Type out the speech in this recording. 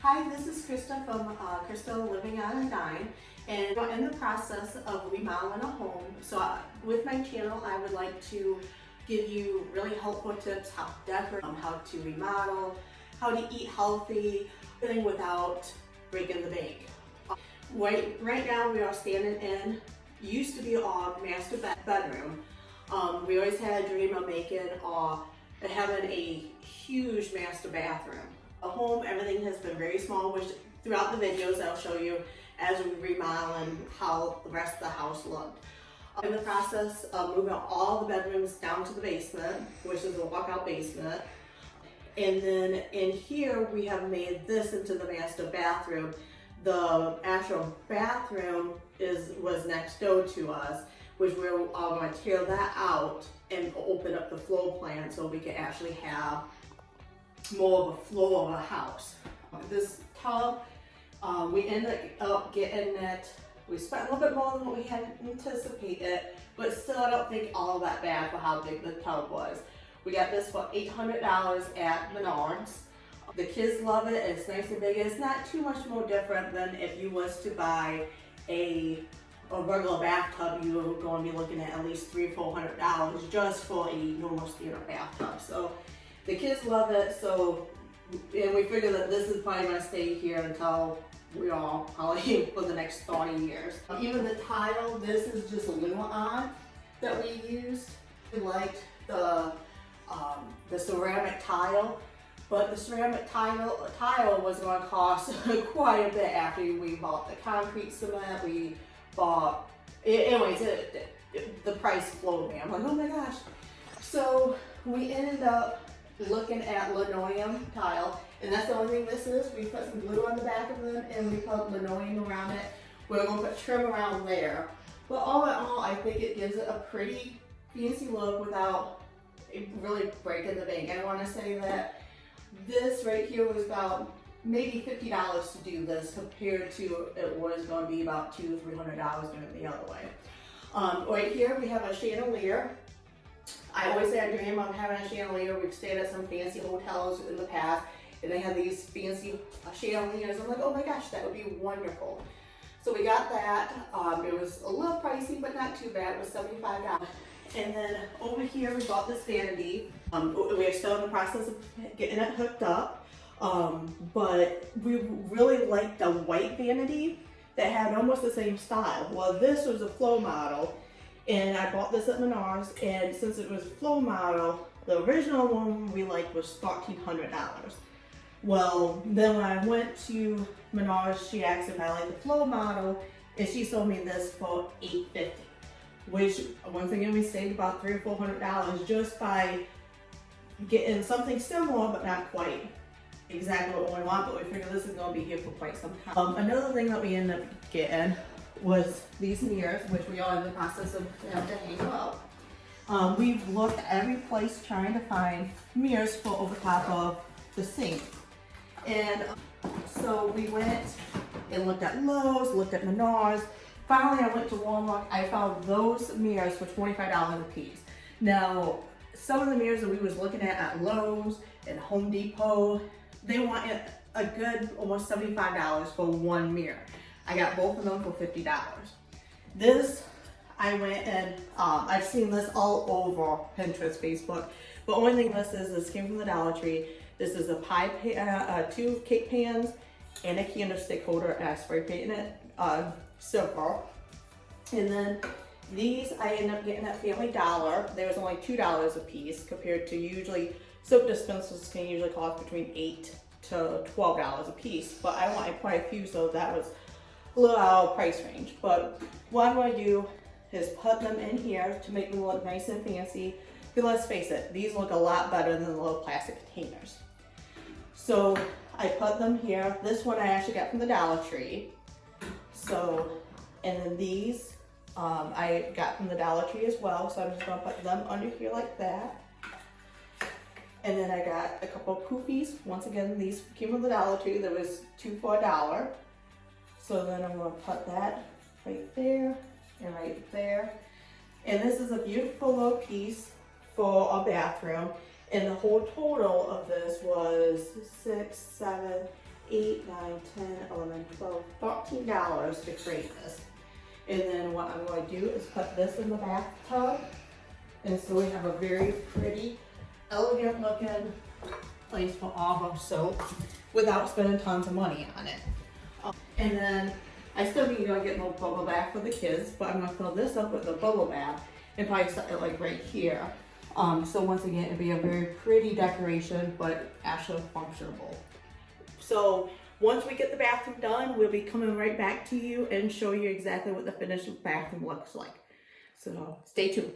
Hi, this is Krista from Krista Living on a Dime, and we're in the process of remodeling a home. So with my channel, I would like to give you really helpful tips how to decorate, how to remodel, how to eat healthy, everything without breaking the bank. Right now we are standing in, used to be our master bedroom. We always had a dream of having a huge master bathroom. A home, everything has been very small, which throughout the videos I'll show you as we remodel and how the rest of the house looked. In the process of moving all the bedrooms down to the basement, which is a walkout basement. And then in here we have made this into the master bathroom. The actual bathroom was next door to us, which we're going to tear that out and open up the floor plan so we can actually have more of a floor of a house. This tub, we ended up getting it, we spent a little bit more than what we had anticipated, but still I don't think all that bad for how big the tub was. We got this for $800 at Menards. The kids love it, it's nice and big. It's not too much more different than if you was to buy a regular bathtub. You were going to be looking at least $300 or $400 just for a normal standard bathtub. So the kids love it, and we figure that this is probably going to stay here until we all probably for the next 30 years. Even the tile, this is just a little on that we used. We liked the ceramic tile, but the ceramic tile was going to cost quite a bit after we bought the concrete cement. We bought, anyways, the price flew me. I'm like, oh my gosh. So we ended up looking at linoleum tile, and that's the only thing this is. We put some glue on the back of them and we put linoleum around it. We're going to put trim around there. But all in all, I think it gives it a pretty fancy look without really breaking the bank. I want to say that this right here was about maybe $50 to do this compared to it was going to be about $200 or $300 doing it the other way. Right here we have a chandelier. I always had a dream of having a chandelier. We've stayed at some fancy hotels in the past and they have these fancy chandeliers. I'm like, oh my gosh, that would be wonderful. So we got that. It was a little pricey, but not too bad. It was $75. And then over here we bought this vanity. We are still in the process of getting it hooked up. But we really liked the white vanity that had almost the same style. Well, this was a flow model. And I bought this at Menards, and since it was a flow model, the original one we liked was $1,300. Well, then when I went to Menards, she asked if I liked the flow model, and she sold me this for $850, which once again we saved about $300 or $400 just by getting something similar, but not quite exactly what we want. But we figured this is going to be here for quite some time. Another thing that we ended up getting was these mirrors, which we are in the process of having to hang up. We've looked at every place trying to find mirrors for over top of the sink. And so we went and looked at Lowe's, looked at Menards. Finally, I went to Walmart. I found those mirrors for $25 a piece. Now, some of the mirrors that we was looking at Lowe's and Home Depot, they wanted a good almost $75 for one mirror. I got both of them for $50. This, I went and I've seen this all over Pinterest, Facebook. But only thing this came from the Dollar Tree. This is a pie pan, 2 cake pans, and a candlestick holder. And I spray painted it silver. And then these I ended up getting at Family Dollar. There was only $2 a piece compared to usually soap dispensers can usually cost between $8 to $12 a piece. But I wanted quite a few, so that was a little out of price range. But what I'm going to do is put them in here to make them look nice and fancy. Because let's face it, these look a lot better than the little plastic containers. So I put them here. This one I actually got from the Dollar Tree. So, and then these I got from the Dollar Tree as well. So I'm just going to put them under here like that. And then I got a couple of poofies. Once again, these came from the Dollar Tree. There was 2 for $1. So then I'm going to put that right there and right there. And this is a beautiful little piece for a bathroom. And the whole total of this was $6, $7, 8, 9, 10, 11, 12, $13 to create this. And then what I'm going to do is put this in the bathtub. And so we have a very pretty, elegant looking place for all of our soap without spending tons of money on it. And then I still need to get no bubble bath for the kids, but I'm gonna fill this up with a bubble bath and probably set it like right here. So once again, it'd be a very pretty decoration, but actually functional. So once we get the bathroom done, we'll be coming right back to you and show you exactly what the finished bathroom looks like. So stay tuned.